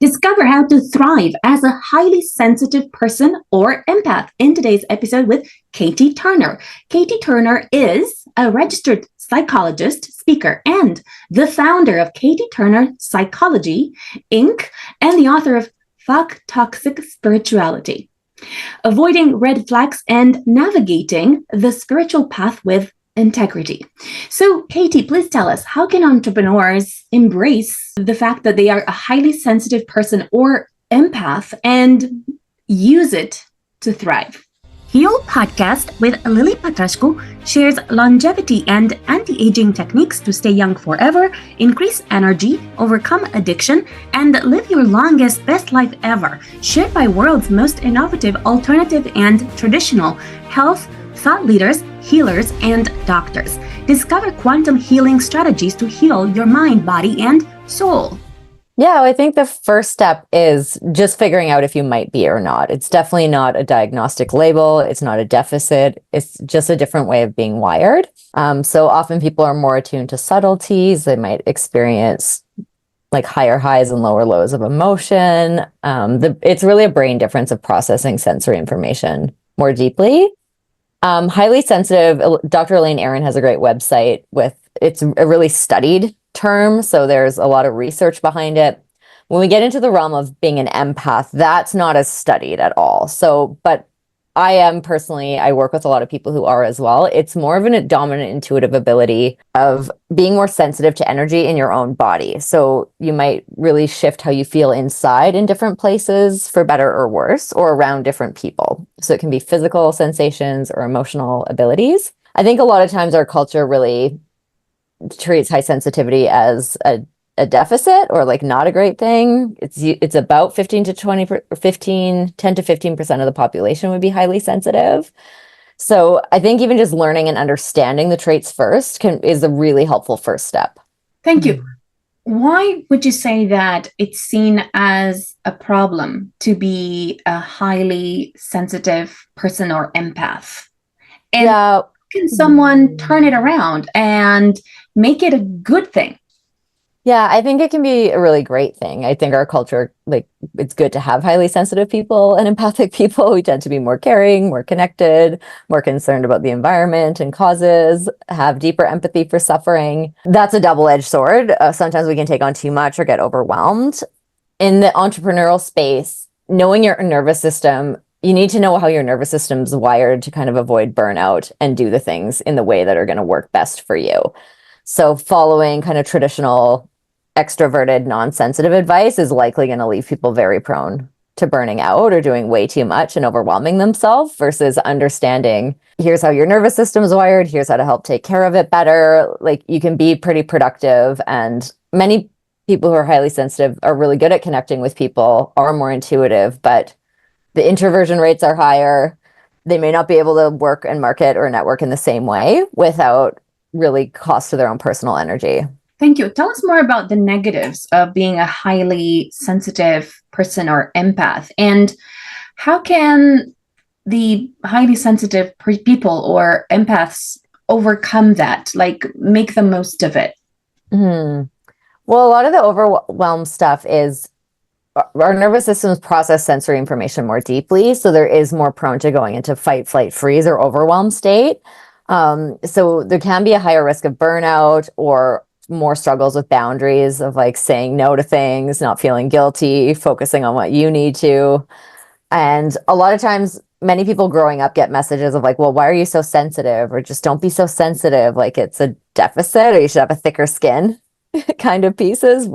Discover how to thrive as a highly sensitive person or empath in today's episode with Katie Turner. Katie Turner is a registered psychologist, speaker, and the founder of Katie Turner Psychology, Inc., and the author of Fuck Toxic Spirituality. Avoiding red flags and navigating the spiritual path with integrity. So, Katie, please tell us, how can entrepreneurs embrace the fact that they are a highly sensitive person or empath and use it to thrive? Heal Podcast with Lily Patrascu shares longevity and anti-aging techniques to stay young forever, increase energy, overcome addiction, and live your longest, best life ever. Shared by world's most innovative, alternative, and traditional health thought leaders, healers, and doctors. Discover quantum healing strategies to heal your mind, body, and soul. Yeah, I think the first step is just figuring out if you might be or not. It's definitely not a diagnostic label. It's not a deficit. It's just a different way of being wired. So often people are more attuned to subtleties. They might experience like higher highs and lower lows of emotion. It's really a brain difference of processing sensory information more deeply. Highly sensitive, Dr. Elaine Aron has a great website it's a really studied term. So there's a lot of research behind it. When we get into the realm of being an empath, that's not as studied at all. But I work with a lot of people who are as well. It's more of a dominant intuitive ability of being more sensitive to energy in your own body. So you might really shift how you feel inside in different places for better or worse, or around different people. So it can be physical sensations or emotional abilities. I think a lot of times our culture really treats high sensitivity as a deficit or like not a great thing. It's about 10 to 15% of the population would be highly sensitive. So I think even just learning and understanding the traits first is a really helpful first step. Thank you. Why would you say that it's seen as a problem to be a highly sensitive person or empath? And how can someone turn it around and make it a good thing? Yeah, I think it can be a really great thing. I think our culture, it's good to have highly sensitive people and empathic people. We tend to be more caring, more connected, more concerned about the environment and causes, have deeper empathy for suffering. That's a double-edged sword. Sometimes we can take on too much or get overwhelmed. In the entrepreneurial space, knowing your nervous system, you need to know how your nervous system's wired to kind of avoid burnout and do the things in the way that are going to work best for you. So following kind of traditional extroverted, non-sensitive advice is likely going to leave people very prone to burning out or doing way too much and overwhelming themselves versus understanding, here's how your nervous system is wired, here's how to help take care of it better. Like you can be pretty productive, and many people who are highly sensitive are really good at connecting with people, are more intuitive, but the introversion rates are higher. They may not be able to work and market or network in the same way without really cost to their own personal energy. Thank you. Tell us more about the negatives of being a highly sensitive person or empath, and how can the highly sensitive people or empaths overcome that, like make the most of it? Well, a lot of the overwhelm stuff is our nervous systems process sensory information more deeply. So there is more prone to going into fight, flight, freeze, or overwhelm state. So there can be a higher risk of burnout or more struggles with boundaries of like saying no to things, not feeling guilty, focusing on what you need to. And a lot of times, many people growing up get messages of like, well, why are you so sensitive? Or just don't be so sensitive. Like it's a deficit, or you should have a thicker skin kind of pieces.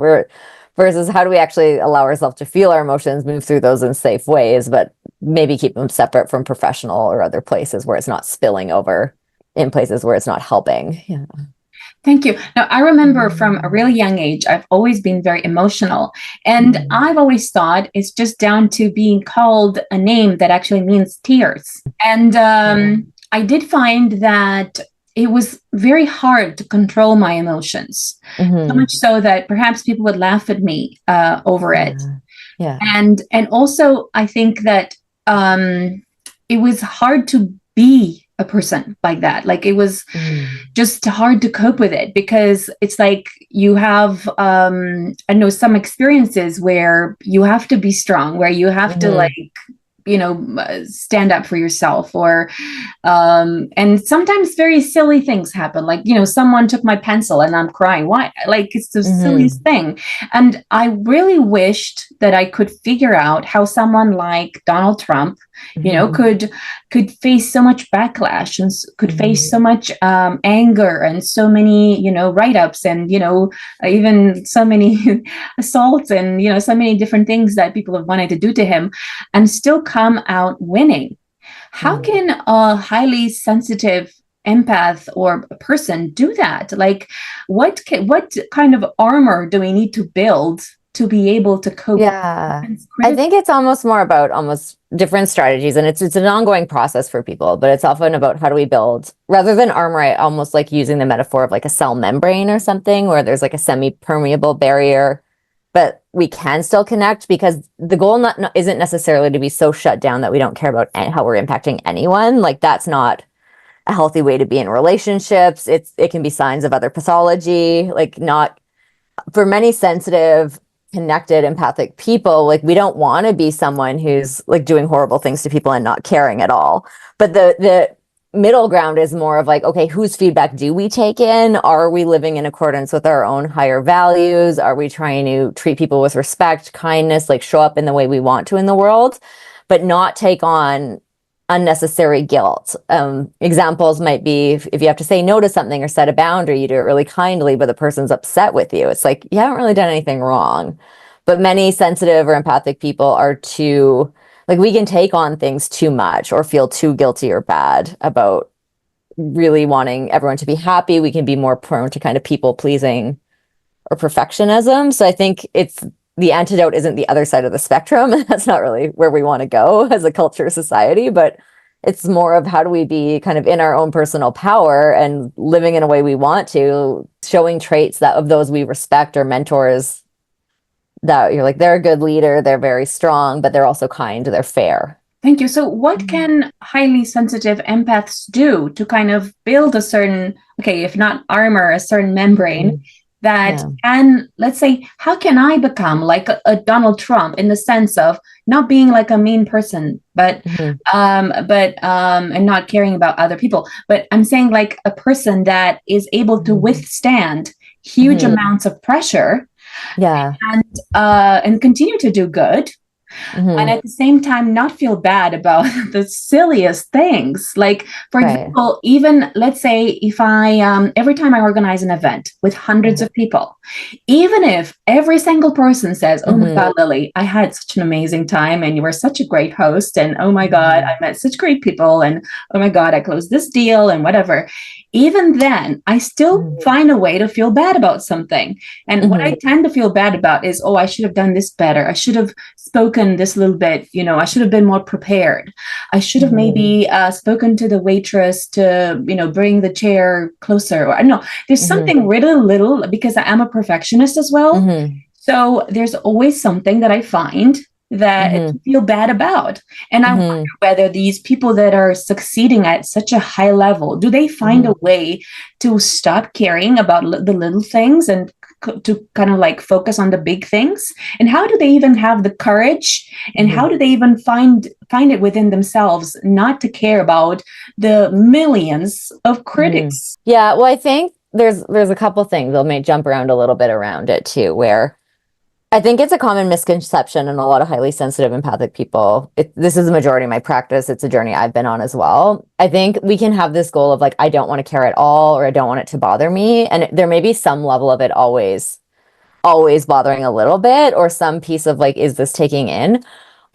Versus how do we actually allow ourselves to feel our emotions, move through those in safe ways, but maybe keep them separate from professional or other places where it's not spilling over in places where it's not helping. Yeah. Thank you. Now, I remember from a really young age, I've always been very emotional. And I've always thought it's just down to being called a name that actually means tears. And I did find that it was very hard to control my emotions. So much so that perhaps people would laugh at me over it. Yeah. And also, I think that it was hard to be a person like that. Like, it was Mm. just hard to cope with it, because it's like you have I know some experiences where you have to be strong, where you have to, like, Mhm. stand up for yourself, or and sometimes very silly things happen, like, someone took my pencil and I'm crying. Why? Like, it's the silliest Mhm. thing. And I really wished that I could figure out how someone like Donald Trump, Mhm. could face so much backlash, and could face so Mhm. much anger, and so many, write-ups, and even so many assaults, and so many different things that people have wanted to do to him, and still come out winning. How Mhm. can a highly sensitive empath or a person do that? Like, what kind of armor do we need to build to be able to cope Yeah. against I criticism? think it's almost more about almost different strategies, and it's an ongoing process for people, but it's often about how do we build, rather than armor, I almost like using the metaphor of like a cell membrane or something, where there's like a semi-permeable barrier, but we can still connect, because the goal isn't necessarily to be so shut down that we don't care about how we're impacting anyone. Like, that's not a healthy way to be in relationships. It can be signs of other pathology, like not for many sensitive, connected, empathic people. Like, we don't want to be someone who's like doing horrible things to people and not caring at all. But the middle ground is more of like, okay, whose feedback do we take in? Are we living in accordance with our own higher values? Are we trying to treat people with respect, kindness, like show up in the way we want to in the world, but not take on unnecessary guilt? Examples might be if you have to say no to something or set a boundary, you do it really kindly, but the person's upset with you. It's like, you haven't really done anything wrong. But many sensitive or empathic people are too, like, we can take on things too much or feel too guilty or bad about really wanting everyone to be happy. We can be more prone to kind of people pleasing or perfectionism. So I think the antidote isn't the other side of the spectrum. That's not really where we want to go as a culture, society, but it's more of how do we be kind of in our own personal power and living in a way we want to, showing traits that of those we respect, or mentors that you're like, they're a good leader, they're very strong, but they're also kind, they're fair. Thank you. So, what can highly sensitive empaths do to kind of build a certain, okay, if not armor, a certain membrane Mhm. that Yeah. can, let's say, how can I become like a Donald Trump, in the sense of not being like a mean person, Mhm. and not caring about other people, but I'm saying like a person that is able to Mhm. withstand huge Mhm. amounts of pressure, Yeah. and continue to do good, and Mhm. at the same time not feel bad about the silliest things. Like, for Right. example, even let's say if I every time I organize an event with hundreds Mhm. of people, even if every single person says, oh my Mhm. god, Lily, I had such an amazing time, and you were such a great host, and oh my god, I Mhm. met such great people, and oh my god, I closed this deal, and whatever, even then I still Mhm. find a way to feel bad about something. And what I Mhm. tend to feel bad about is, oh, I should have done this better, I should have spoken this little bit, I should have been more prepared, I should have Mhm. maybe spoken to the waitress to, bring the chair closer, or I don't know, there's Mhm. something really little, because I am a perfectionist as well. Mhm. So there's always something that I find that I Mhm. feel bad about. And I wonder Mhm. whether these people that are succeeding at such a high level, do they find a Mhm. way to stop caring about the little things, and to kind of like focus on the big things? And how do they even have the courage, and how Mhm. do they even find it within themselves not to care about the millions of Mhm. critics? Yeah, well, I think there's a couple things that may jump around a little bit around it too, where I think it's a common misconception in a lot of highly sensitive, empathic people. This is the majority of my practice. It's a journey I've been on as well. I think we can have this goal of like, I don't want to care at all, or I don't want it to bother me. And there may be some level of it always bothering a little bit, or some piece of like, is this taking in?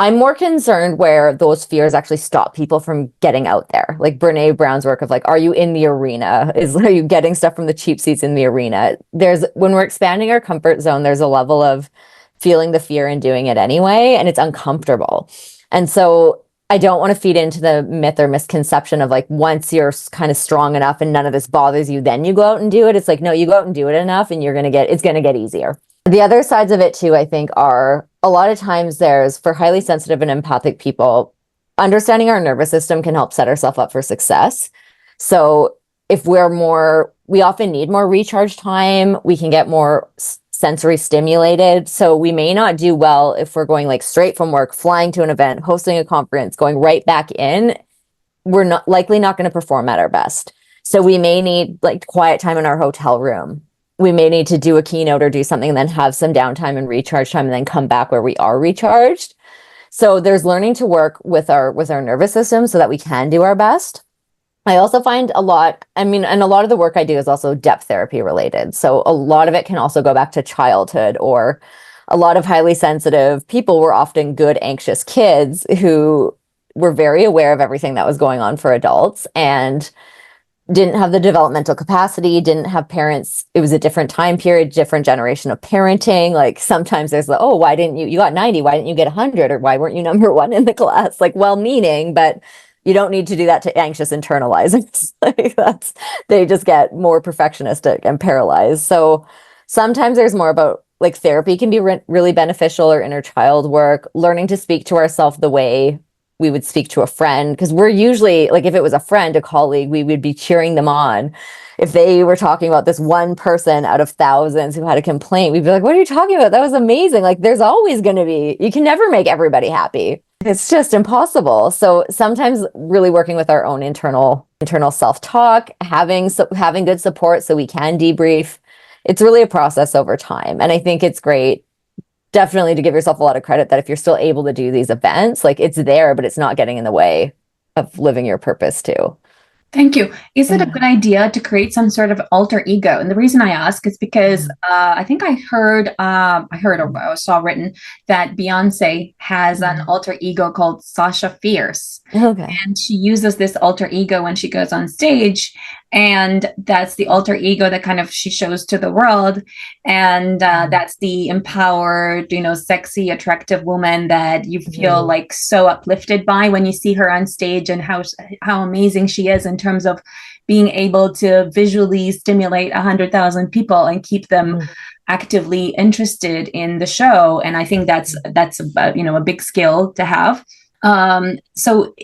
I'm more concerned where those fears actually stop people from getting out there. Like Brene Brown's work of like, are you in the arena? Are you getting stuff from the cheap seats in the arena? When we're expanding our comfort zone, there's a level of feeling the fear and doing it anyway, and it's uncomfortable. And so I don't want to feed into the myth or misconception of like, once you're kind of strong enough and none of this bothers you, then you go out and do it. It's like, no, you go out and do it enough and it's going to get easier. The other sides of it too, I think, are a lot of times for highly sensitive and empathic people, understanding our nervous system can help set ourselves up for success. So if we often need more recharge time, we can get more sensory stimulated. So we may not do well if we're going like straight from work, flying to an event, hosting a conference, going right back in. We're not likely not going to perform at our best. So we may need like quiet time in our hotel room. We may need to do a keynote or do something and then have some downtime and recharge time and then come back where we are recharged. So there's learning to work with our nervous system so that we can do our best. I also find a lot of the work I do is also depth therapy related. So a lot of it can also go back to childhood, or a lot of highly sensitive people were often good, anxious kids who were very aware of everything that was going on for adults and didn't have the developmental capacity, didn't have parents. It was a different time period, different generation of parenting. Like sometimes there's like, oh, why didn't you got 90? Why didn't you get 100? Or why weren't you number one in the class? Like well-meaning, but you don't need to do that to anxious internalizers. Like they just get more perfectionistic and paralyzed. So sometimes there's more about like therapy can be really beneficial, or inner child work, learning to speak to ourselves the way we would speak to a friend, because we're usually like, if it was a friend, a colleague, we would be cheering them on. If they were talking about this one person out of thousands who had a complaint, we'd be like, what are you talking about? That was amazing. Like there's always going to be, you can never make everybody happy. It's just impossible. So sometimes really working with our own internal self-talk, having good support so we can debrief. It's really a process over time. And I think it's great definitely to give yourself a lot of credit that if you're still able to do these events, like it's there, but it's not getting in the way of living your purpose too. Thank you. Is it a good idea to create some sort of alter ego? And the reason I ask is because I think I heard or saw written that Beyonce has an alter ego called Sasha Fierce. Okay. And she uses this alter ego when she goes on stage. And that's the alter ego that kind of she shows to the world. And that's the empowered, sexy, attractive woman that you feel like so uplifted by when you see her on stage, and how amazing she is in terms of being able to visually stimulate 100,000 people and keep them actively interested in the show. And I think that's a big skill to have. So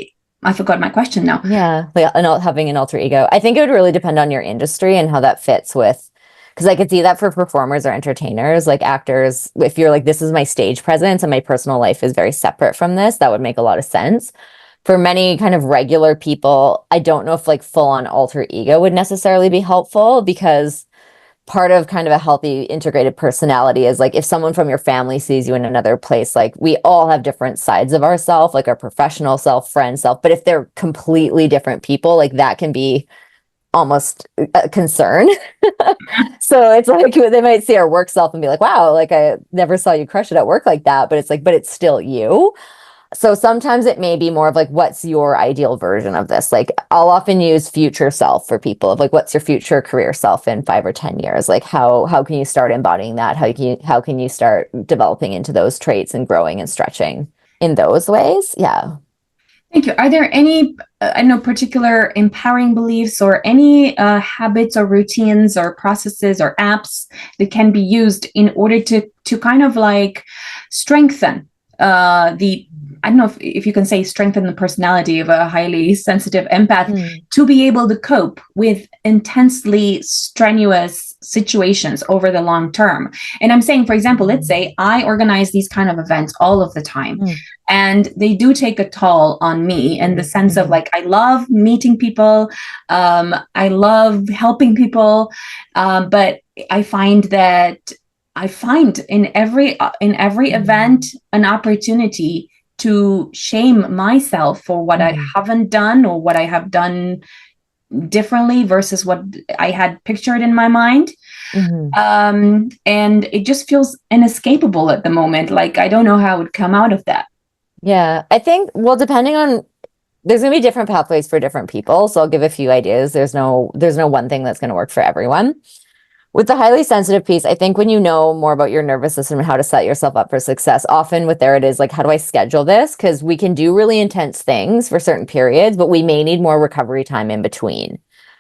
I forgot my question now. Yeah, like having an alter ego. I think it would really depend on your industry and how that fits with, because I could see that for performers or entertainers, like actors, if you're like, this is my stage presence and my personal life is very separate from this, that would make a lot of sense. For many kind of regular people, I don't know if like full on alter ego would necessarily be helpful, because part of kind of a healthy integrated personality is like if someone from your family sees you in another place, like we all have different sides of ourselves, like our professional self, friend self. But if they're completely different people, like that can be almost a concern. So it's like they might see our work self and be like, wow, like I never saw you crush it at work like that. But it's like, but it's still you. So sometimes it may be more of like, what's your ideal version of this? Like I'll often use future self for people, of like, what's your future career self in 5 or 10 years? Like how can you start embodying that? How can you start developing into those traits and growing and stretching in those ways? Yeah. Thank you. Are there any, particular empowering beliefs or any habits or routines or processes or apps that can be used in order to kind of like strengthen I don't know if you can say strengthen the personality of a highly sensitive empath to be able to cope with intensely strenuous situations over the long term? And I'm saying, for example, let's say I organize these kind of events all of the time, and they do take a toll on me in the sense of like, I love meeting people. I love helping people. But I find in every event an opportunity to shame myself for what I haven't done or what I have done differently versus what I had pictured in my mind. And it just feels inescapable at the moment. Like, I don't know how I would come out of that. Yeah, I think, well, depending on, there's going to be different pathways for different people. So I'll give a few ideas. There's no one thing that's going to work for everyone. With the highly sensitive piece, I think when you know more about your nervous system and how to set yourself up for success, often with there it is like, how do I schedule this? Because we can do really intense things for certain periods, but we may need more recovery time in between.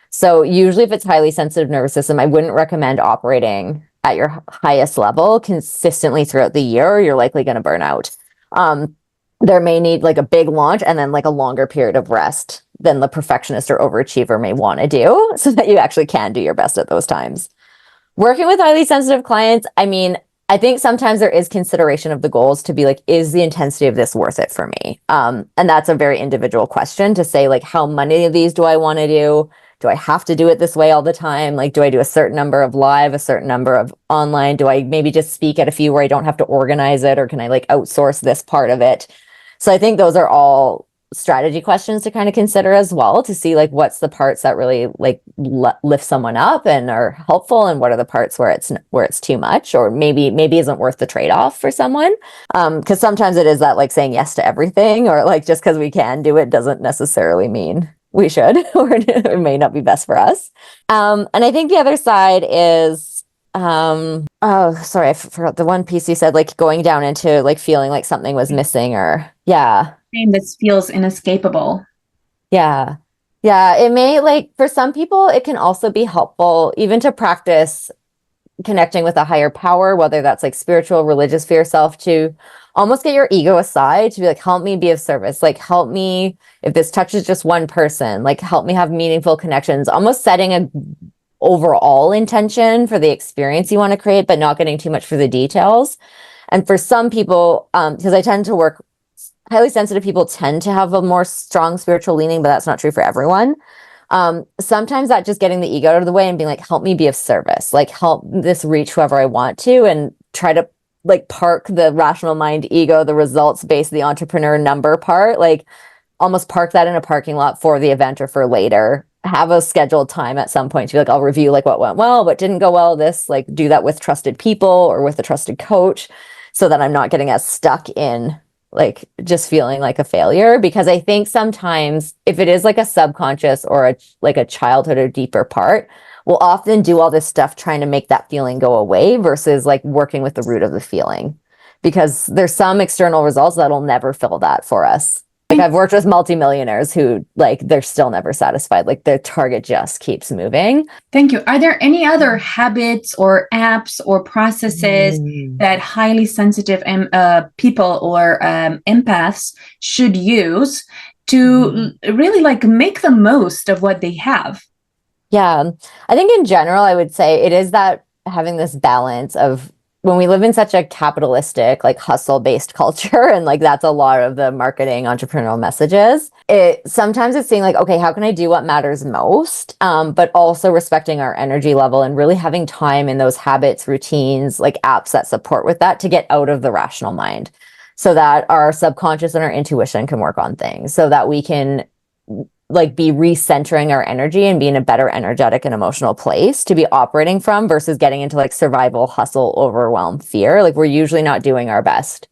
So usually if it's highly sensitive nervous system, I wouldn't recommend operating at your highest level consistently throughout the year, or you're likely going to burn out. there may need like a big launch and then like a longer period of rest than the perfectionist or overachiever may want to do, so that you actually can do your best at those times. Working with highly sensitive clients, I mean, I think sometimes there is consideration of the goals to be like, is the intensity of this worth it for me? And that's a very individual question to say, like, how many of these do I want to do? Do I have to do it this way all the time? Like, do I do a certain number of live, a certain number of online? Do I maybe just speak at a few where I don't have to organize it? Or can I like outsource this part of it? So I think those are all strategy questions to kind of consider as well, to see like what's the parts that really like lift someone up and are helpful, and what are the parts where it's too much, or maybe isn't worth the trade-off for someone. Because sometimes it is that like saying yes to everything, or like just because we can do it doesn't necessarily mean we should, or it may not be best for us. And I think the other side is oh sorry, I forgot the one piece you said, like going down into like feeling like something was missing, or This feels inescapable. yeah. Yeah. It may, like, for some people, it can also be helpful even to practice connecting with a higher power, whether that's like spiritual, religious, for yourself, to almost get your ego aside, to be like, help me be of service. Like, help me, if this touches just one person, like, help me have meaningful connections, almost setting a overall intention for the experience you want to create, but not getting too much for the details. And for some people, because I tend to work, highly sensitive people tend to have a more strong spiritual leaning, but that's not true for everyone. Sometimes that just getting the ego out of the way and being like, help me be of service, like help this reach whoever I want to, and try to like park the rational mind ego, the results based, the entrepreneur number part, like almost park that in a parking lot for the event or for later. Have a scheduled time at some point to be like, I'll review like what went well, what didn't go well, this, like do that with trusted people or with a trusted coach, so that I'm not getting as stuck in like just feeling like a failure. Because I think sometimes if it is like a subconscious or like a childhood or deeper part, we'll often do all this stuff trying to make that feeling go away versus like working with the root of the feeling, because there's some external results that'll never fill that for us. Like I've worked with multimillionaires who like they're still never satisfied. Like their target just keeps moving. Thank you. Are there any other habits or apps or processes that highly sensitive people or empaths should use to really like make the most of what they have? Yeah, I think in general, I would say it is that having this balance of, when we live in such a capitalistic, like hustle-based culture, and like that's a lot of the marketing entrepreneurial messages, it sometimes it's saying like, okay, how can I do what matters most? But also respecting our energy level and really having time in those habits, routines, like apps that support with that, to get out of the rational mind, so that our subconscious and our intuition can work on things, so that we can like be recentering our energy and be in a better energetic and emotional place to be operating from, versus getting into like survival, hustle, overwhelm, fear. Like we're usually not doing our best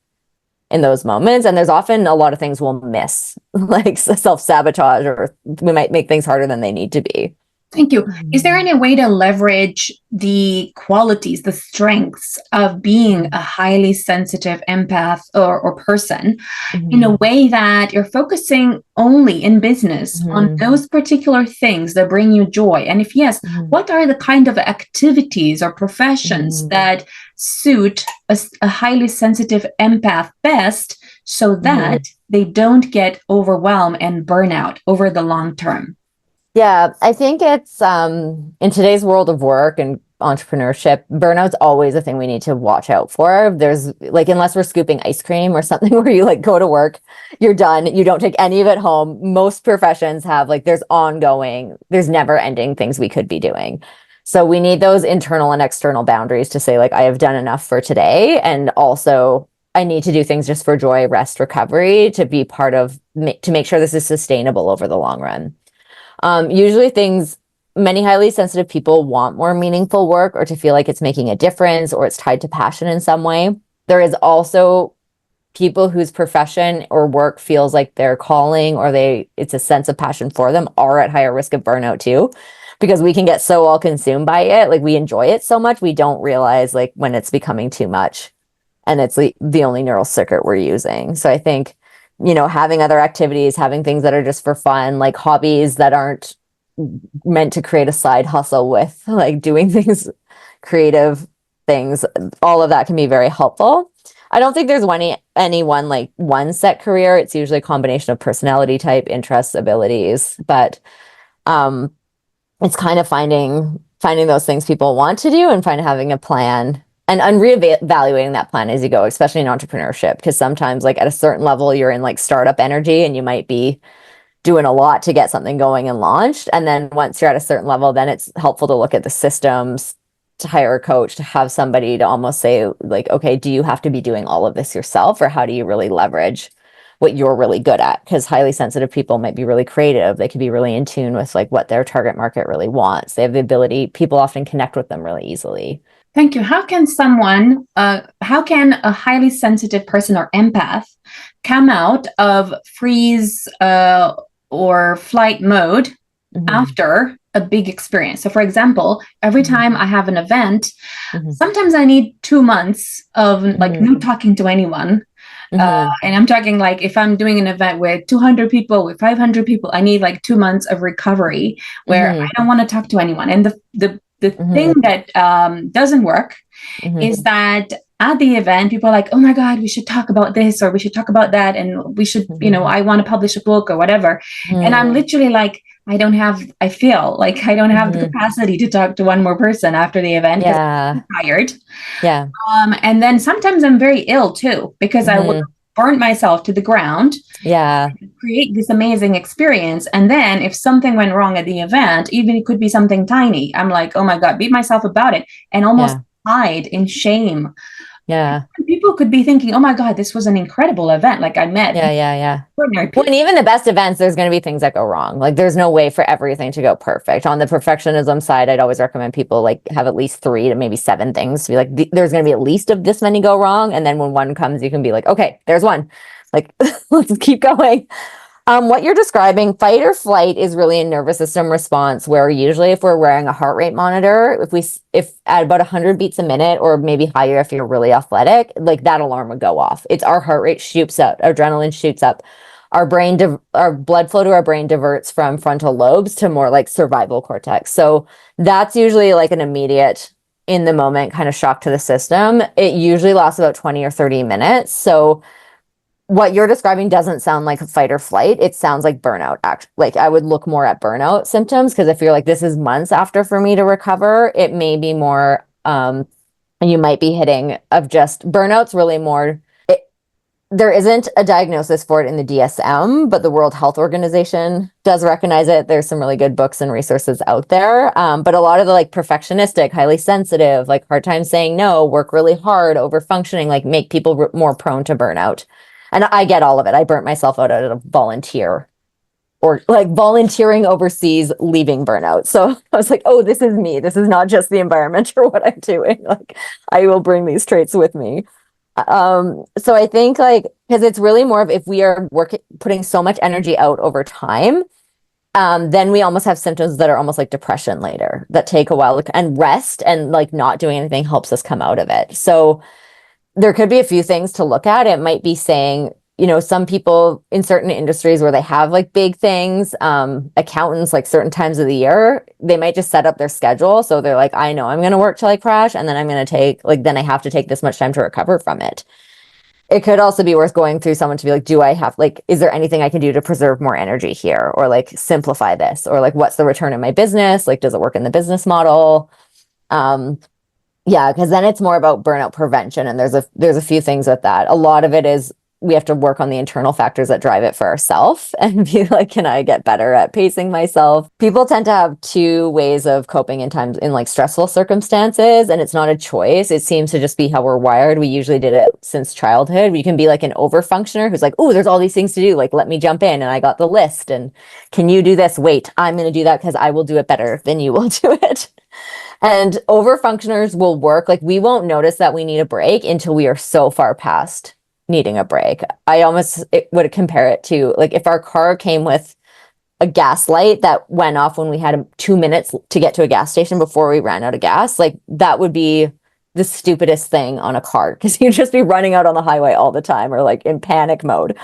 in those moments, and there's often a lot of things we'll miss, like self-sabotage, or we might make things harder than they need to be. Thank you. Is there any way to leverage the qualities, the strengths of being a highly sensitive empath or person in a way that you're focusing only in business on those particular things that bring you joy? And if yes, what are the kind of activities or professions that suit a highly sensitive empath best, so that they don't get overwhelmed and burnout over the long term? Yeah, I think it's in today's world of work and entrepreneurship, burnout's always a thing we need to watch out for. There's like, unless we're scooping ice cream or something where you like go to work, you're done, you don't take any of it home. Most professions have like, there's never ending things we could be doing. So we need those internal and external boundaries to say like, I have done enough for today. And also I need to do things just for joy, rest, recovery, to be part of, to make sure this is sustainable over the long run. Usually many highly sensitive people want more meaningful work, or to feel like it's making a difference, or it's tied to passion in some way. There is also people whose profession or work feels like their calling, or it's a sense of passion for them, are at higher risk of burnout too, because we can get so all consumed by it. Like we enjoy it so much, we don't realize like when it's becoming too much and it's the only neural circuit we're using. So I think, having other activities, having things that are just for fun, like hobbies that aren't meant to create a side hustle with, like doing things, creative things, all of that can be very helpful. I don't think there's any one like one set career. It's usually a combination of personality type, interests, abilities, but it's kind of finding those things people want to do and having a plan and reevaluating that plan as you go, especially in entrepreneurship, because sometimes like at a certain level you're in like startup energy and you might be doing a lot to get something going and launched. And then once you're at a certain level, then it's helpful to look at the systems, to hire a coach, to have somebody to almost say like, okay, do you have to be doing all of this yourself, or how do you really leverage what you're really good at? Because highly sensitive people might be really creative. They could be really in tune with like what their target market really wants. They have the ability, people often connect with them really easily. Thank you. How can a highly sensitive person or empath come out of freeze or flight mode after a big experience? So for example, every time I have an event, sometimes I need 2 months of like not talking to anyone. And I'm talking like if I'm doing an event with 200 people, with 500 people, I need like 2 months of recovery where I don't want to talk to anyone. And the thing that doesn't work is that at the event, people are like, oh my God, we should talk about this, or we should talk about that. And we should, I want to publish a book or whatever. And I'm literally like, I feel like I don't have the capacity to talk to one more person after the event because I'm tired. Yeah. And then sometimes I'm very ill too, because I would burn myself to the ground. Yeah. Create this amazing experience. And then if something went wrong at the event, even it could be something tiny, I'm like, oh my God, beat myself about it and almost hide in shame. Yeah. People could be thinking, oh my God, this was an incredible event. Like I met. Yeah. Well, and even the best events, there's going to be things that go wrong. Like there's no way for everything to go perfect. On the perfectionism side, I'd always recommend people like have at least 3 to maybe 7 things to be like, there's going to be at least of this many go wrong. And then when one comes, you can be like, okay, there's one. Like, let's keep going. What you're describing, fight or flight, is really a nervous system response where usually if we're wearing a heart rate monitor, if at about 100 beats a minute or maybe higher if you're really athletic, like that alarm would go off. It's our heart rate shoots up, adrenaline shoots up. Our blood flow to our brain diverts from frontal lobes to more like survival cortex. So that's usually like an immediate in the moment kind of shock to the system. It usually lasts about 20 or 30 minutes. So what you're describing doesn't sound like a fight or flight. It sounds like burnout. Like I would look more at burnout symptoms, because if you're like, this is months after for me to recover, it may be more, and you might be hitting of just burnout's really more. There isn't a diagnosis for it in the DSM, but the World Health Organization does recognize it. There's some really good books and resources out there. But a lot of the like perfectionistic, highly sensitive, like hard time saying no, work really hard, over functioning, like make people more prone to burnout. And I get all of it. I burnt myself out at a volunteer or like volunteering overseas, leaving burnout. So I was like, oh, this is me. This is not just the environment or what I'm doing. Like I will bring these traits with me. So I think like, because it's really more of if we are putting so much energy out over time, then we almost have symptoms that are almost like depression later that take a while, and rest and like not doing anything helps us come out of it. So there could be a few things to look at. It might be saying, some people in certain industries where they have like big things, accountants, like certain times of the year, they might just set up their schedule. So they're like, I know I'm going to work till I crash. And then I'm going to then I have to take this much time to recover from it. It could also be worth going through someone to be like, is there anything I can do to preserve more energy here? Or like simplify this? Or like, what's the return in my business? Like, does it work in the business model? Yeah, because then it's more about burnout prevention. And there's a few things with that. A lot of it is we have to work on the internal factors that drive it for ourselves and be like, can I get better at pacing myself? People tend to have 2 ways of coping in like stressful circumstances, and it's not a choice. It seems to just be how we're wired. We usually did it since childhood. We can be like an overfunctioner who's like, oh, there's all these things to do. Like, let me jump in and I got the list. And can you do this? Wait, I'm going to do that because I will do it better than you will do it. And overfunctioners will work. Like we won't notice that we need a break until we are so far past needing a break. I almost would compare it to like if our car came with a gas light that went off when we had 2 minutes to get to a gas station before we ran out of gas. Like that would be the stupidest thing on a car, because you'd just be running out on the highway all the time or like in panic mode.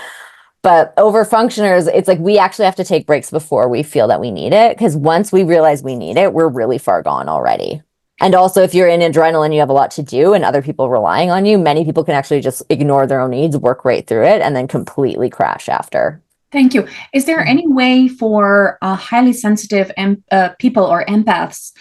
But overfunctioners, it's like we actually have to take breaks before we feel that we need it, because once we realize we need it, we're really far gone already. And also, if you're in adrenaline, you have a lot to do and other people relying on you, many people can actually just ignore their own needs, work right through it, and then completely crash after. Thank you. Is there any way for highly sensitive people or empaths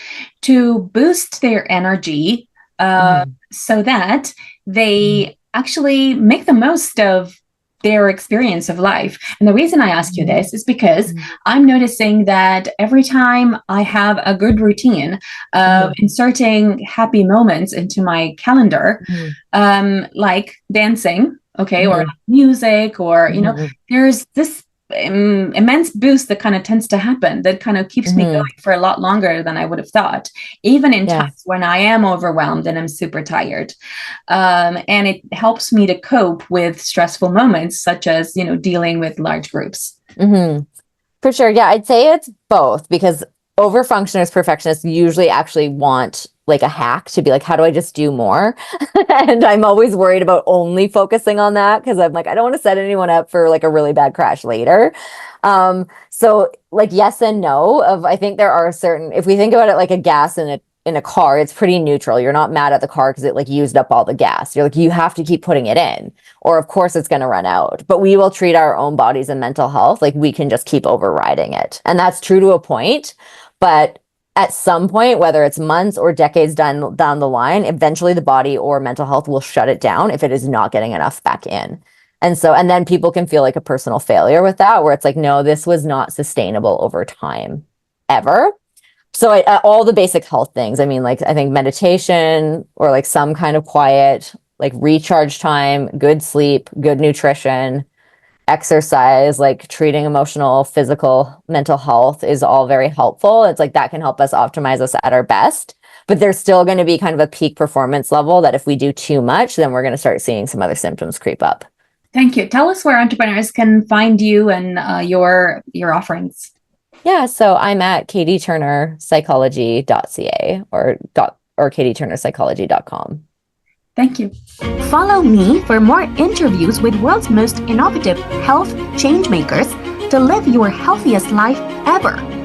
to boost their energy so that they actually make the most of their experience of life? And the reason I ask you this is because I'm noticing that every time I have a good routine of inserting happy moments into my calendar, like dancing, okay, or music, or, you know, there's this immense boost that kind of tends to happen that kind of keeps me going for a lot longer than I would have thought, even in times when I am overwhelmed and I'm super tired. And it helps me to cope with stressful moments, such as, you know, dealing with large groups. For sure. Yeah, I'd say it's both, because overfunctioners, perfectionists usually actually want like a hack to be like, how do I just do more? And I'm always worried about only focusing on that, because I'm like, I don't want to set anyone up for like a really bad crash later. So like yes and no. I think there are certain, if we think about it like a gas in a car, it's pretty neutral. You're not mad at the car because it like used up all the gas. You're like, you have to keep putting it in, or of course it's going to run out. But we will treat our own bodies and mental health like we can just keep overriding it. And that's true to a point. But at some point, whether it's months or decades down the line, eventually the body or mental health will shut it down if it is not getting enough back in. And then people can feel like a personal failure with that, where it's like, no, this was not sustainable over time, ever. So all the basic health things, I mean, like, I think meditation or like some kind of quiet, like recharge time, good sleep, good nutrition, exercise, like treating emotional, physical, mental health is all very helpful. It's like that can help us optimize us at our best, but there's still going to be kind of a peak performance level that if we do too much, then we're going to start seeing some other symptoms creep up. Thank you. Tell us where entrepreneurs can find you and your offerings. Yeah, so I'm at katieturnerpsychology.ca or katieturnerpsychology.com. Thank you. Follow me for more interviews with world's most innovative health change makers to live your healthiest life ever.